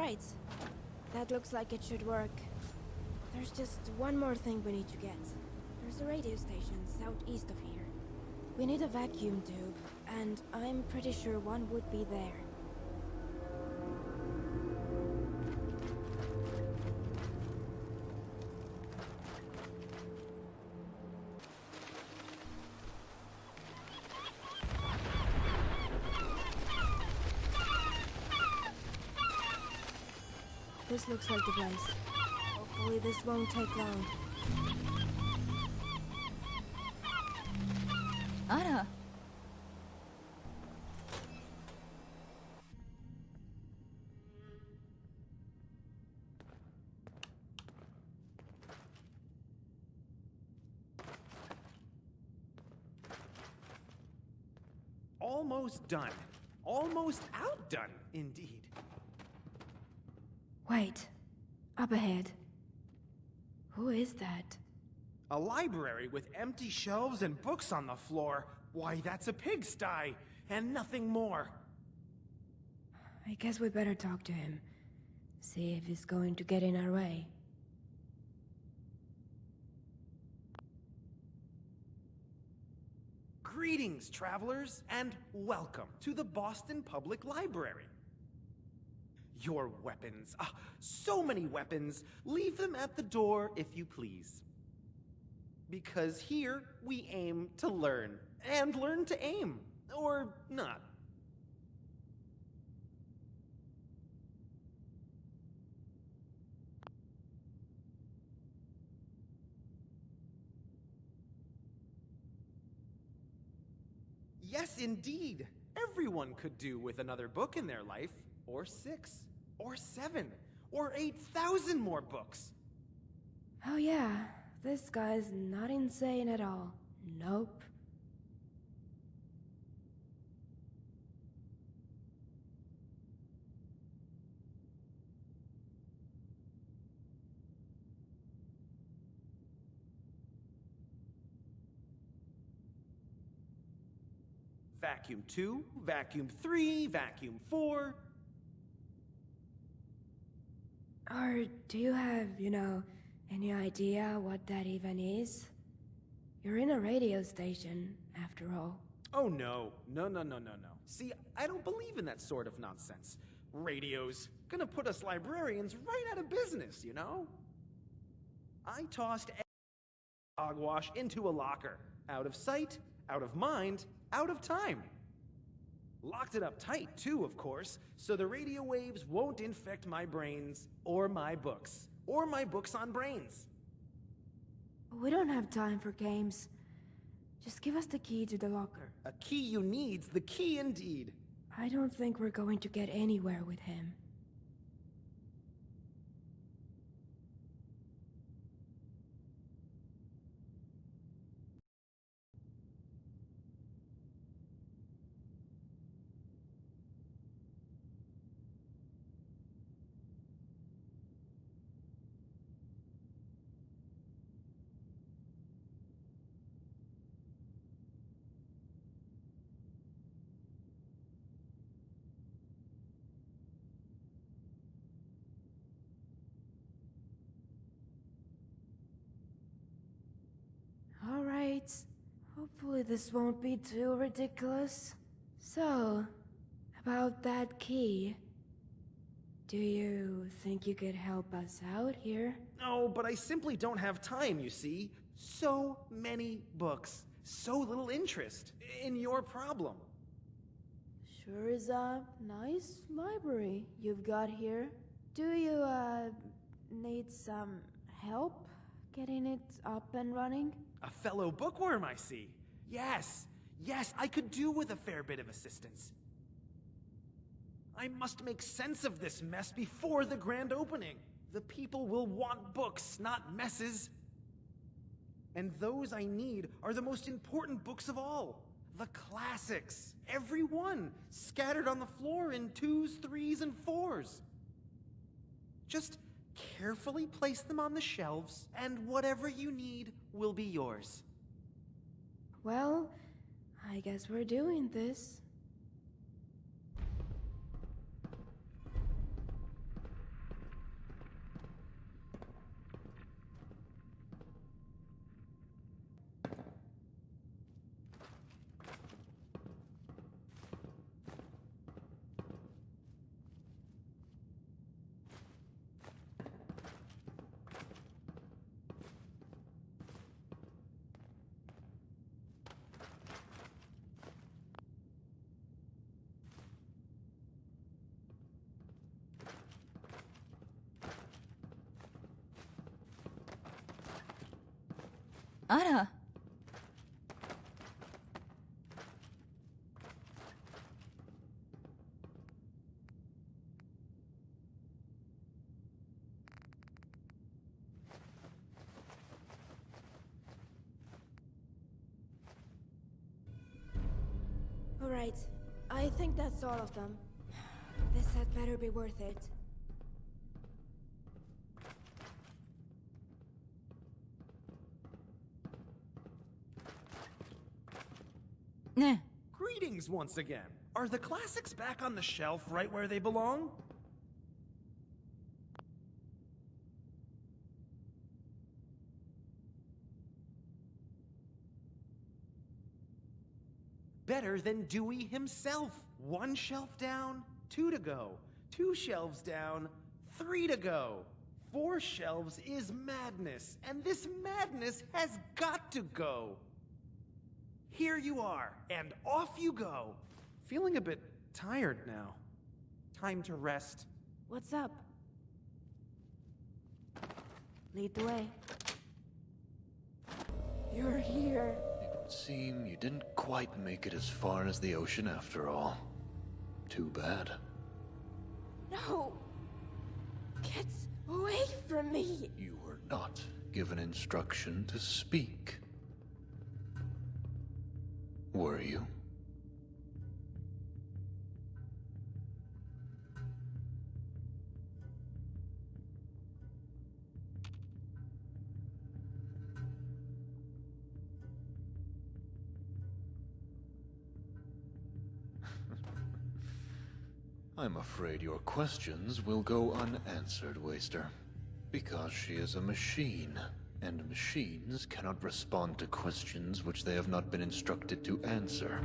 Right. That looks like it should work. There's just one more thing we need to get. There's a radio station southeast of here. We need a vacuum tube, and I'm pretty sure one would be there. This looks like the place. Hopefully this won't take long. Ara. Almost done. Almost outdone, indeed. Wait. Up ahead. Who is that? A library with empty shelves and books on the floor. Why, that's a pigsty, and nothing more. I guess we better talk to him. See if he's going to get in our way. Greetings, travelers, and welcome to the Boston Public Library. Your weapons, so many weapons, leave them at the door if you please. Because here we aim to learn, and learn to aim, or not. Yes, indeed. Everyone could do with another book in their life, or 6, or 7, or 8,000 more books. Oh yeah, this guy's not insane at all. Nope. Vacuum 2, Vacuum 3, Vacuum 4. Or do you have, any idea what that even is? You're in a radio station, after all. Oh no. No. See, I don't believe in that sort of nonsense. Radio's gonna put us librarians right out of business, you know? I tossed hogwash into a locker. Out of sight, out of mind, out of time. Locked it up tight, too, of course, so the radio waves won't infect my brains, or my books on brains. We don't have time for games. Just give us the key to the locker. A key you need's the key indeed. I don't think we're going to get anywhere with him. All right. Hopefully this won't be too ridiculous. So, about that key, do you think you could help us out here? No, but I simply don't have time, you see. So many books, so little interest in your problem. Sure is a nice library you've got here. Do you, need some help getting it up and running? A fellow bookworm, I see. Yes, I could do with a fair bit of assistance. I must make sense of this mess before the grand opening. The people will want books, not messes. And those I need are the most important books of all. The classics. Every one, scattered on the floor in 2s, 3s, and 4s. Just carefully place them on the shelves, and whatever you need will be yours. Well, I guess we're doing this. あら。Alright, I think that's all of them. This had better be worth it. Ne. Greetings once again. Are the classics back on the shelf right where they belong? Better than Dewey himself. 1 shelf down, 2 to go. 2 shelves down, 3 to go. 4 shelves is madness, and this madness has got to go. Here you are, and off you go. Feeling a bit tired now. Time to rest. What's up? Lead the way. You're here. It would seem you didn't quite make it as far as the ocean after all. Too bad. No! Get away from me! You were not given instruction to speak. Were you? I'm afraid your questions will go unanswered, Waster. Because she is a machine, and machines cannot respond to questions which they have not been instructed to answer.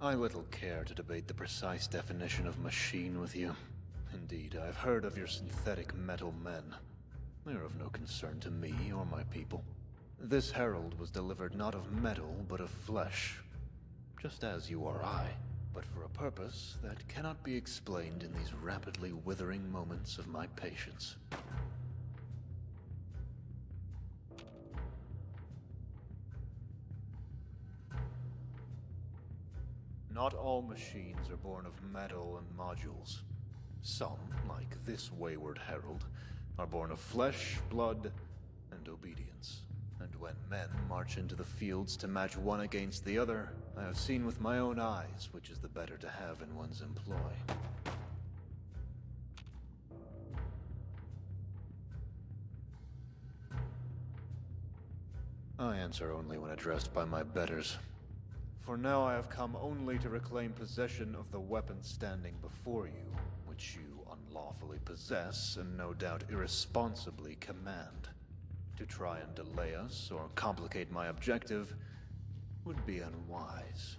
I little care to debate the precise definition of machine with you. Indeed, I've heard of your synthetic metal men. They are of no concern to me or my people. This herald was delivered not of metal, but of flesh. Just as you or I, but for a purpose that cannot be explained in these rapidly withering moments of my patience. Not all machines are born of metal and modules. Some, like this wayward herald, are born of flesh, blood, and obedience. And when men march into the fields to match one against the other, I have seen with my own eyes which is the better to have in one's employ. I answer only when addressed by my betters. For now I have come only to reclaim possession of the weapon standing before you, which you unlawfully possess and no doubt irresponsibly command. To try and delay us or complicate my objective would be unwise,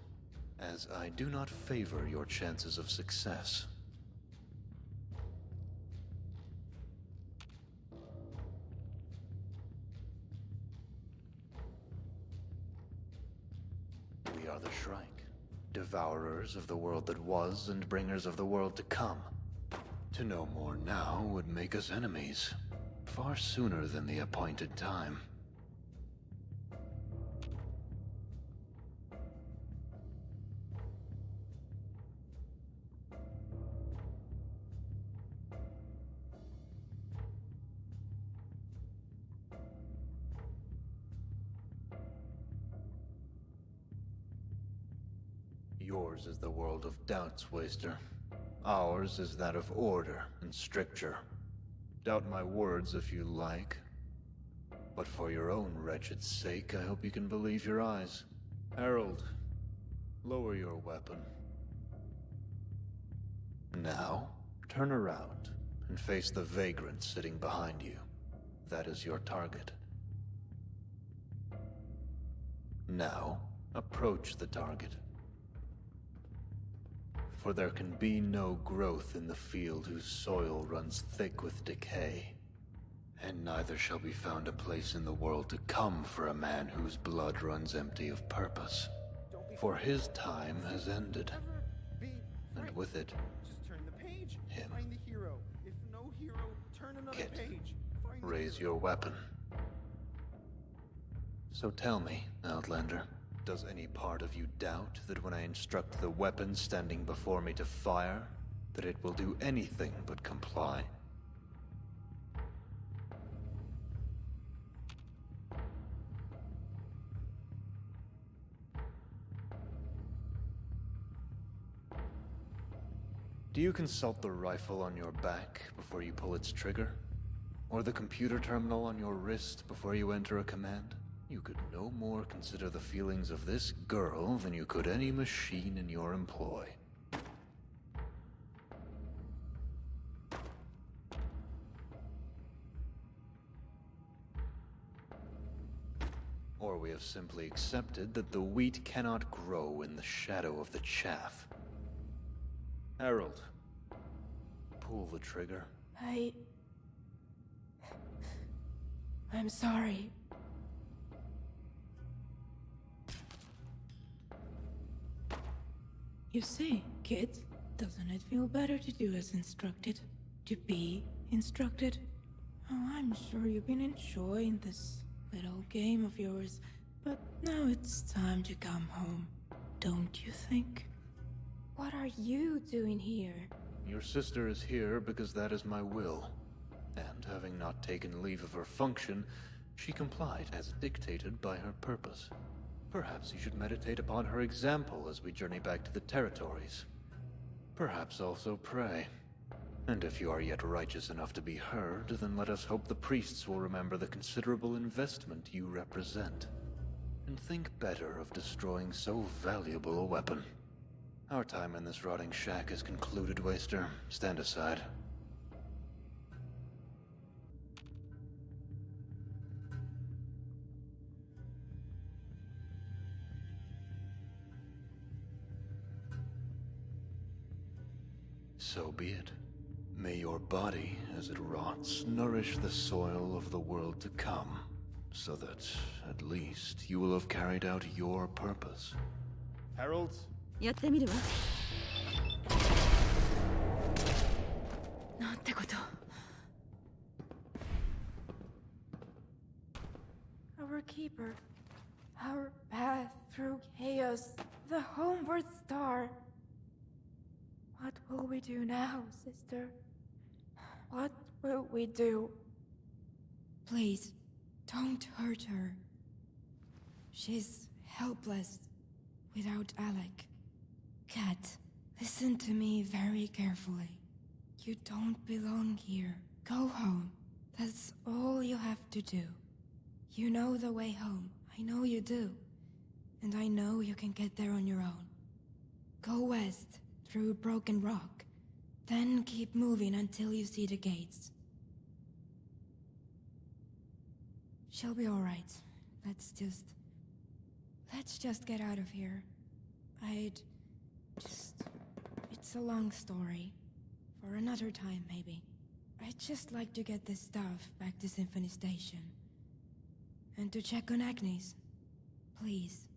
as I do not favor your chances of success. We are the Shrike, devourers of the world that was and bringers of the world to come. To know more now would make us enemies, far sooner than the appointed time. Yours is the world of doubts, Waster. Ours is that of order and stricture. Doubt my words if you like. But for your own wretched sake, I hope you can believe your eyes. Herald, lower your weapon. Now, turn around and face the vagrant sitting behind you. That is your target. Now, approach the target. For there can be no growth in the field whose soil runs thick with decay. And neither shall be found a place in the world to come for a man whose blood runs empty of purpose. For his time has ended. Be with it. Just turn the page. Him. Find the hero. If no hero, turn another Kit, page. Find the raise hero. your weapon. So tell me, Outlander, does any part of you doubt that when I instruct the weapon standing before me to fire, that it will do anything but comply? Do you consult the rifle on your back before you pull its trigger? Or the computer terminal on your wrist before you enter a command? You could no more consider the feelings of this girl than you could any machine in your employ. Or we have simply accepted that the wheat cannot grow in the shadow of the chaff. Harold, pull the trigger. I'm sorry. You see, kid, doesn't it feel better to do as instructed? To be instructed? Oh, I'm sure you've been enjoying this little game of yours, but now it's time to come home, don't you think? What are you doing here? Your sister is here because that is my will. And having not taken leave of her function, she complied as dictated by her purpose. Perhaps you should meditate upon her example as we journey back to the territories. Perhaps also pray. And if you are yet righteous enough to be heard, then let us hope the priests will remember the considerable investment you represent. And think better of destroying so valuable a weapon. Our time in this rotting shack is concluded, Waster. Stand aside. So be it. May your body, as it rots, nourish the soil of the world to come, so that, at least, you will have carried out your purpose. Harold? やってみるわ。なんてこと。Our keeper. Our path through chaos. The homeward star. What will we do now, sister? What will we do? Please, don't hurt her. She's helpless without Alec. Cat, listen to me very carefully. You don't belong here. Go home. That's all you have to do. You know the way home. I know you do. And I know you can get there on your own. Go west, through Broken Rock. Then keep moving until you see the gates. She'll be alright. Let's just get out of here. It's a long story. For another time, maybe. I'd just like to get this stuff back to Symphony Station. And to check on Agnes. Please.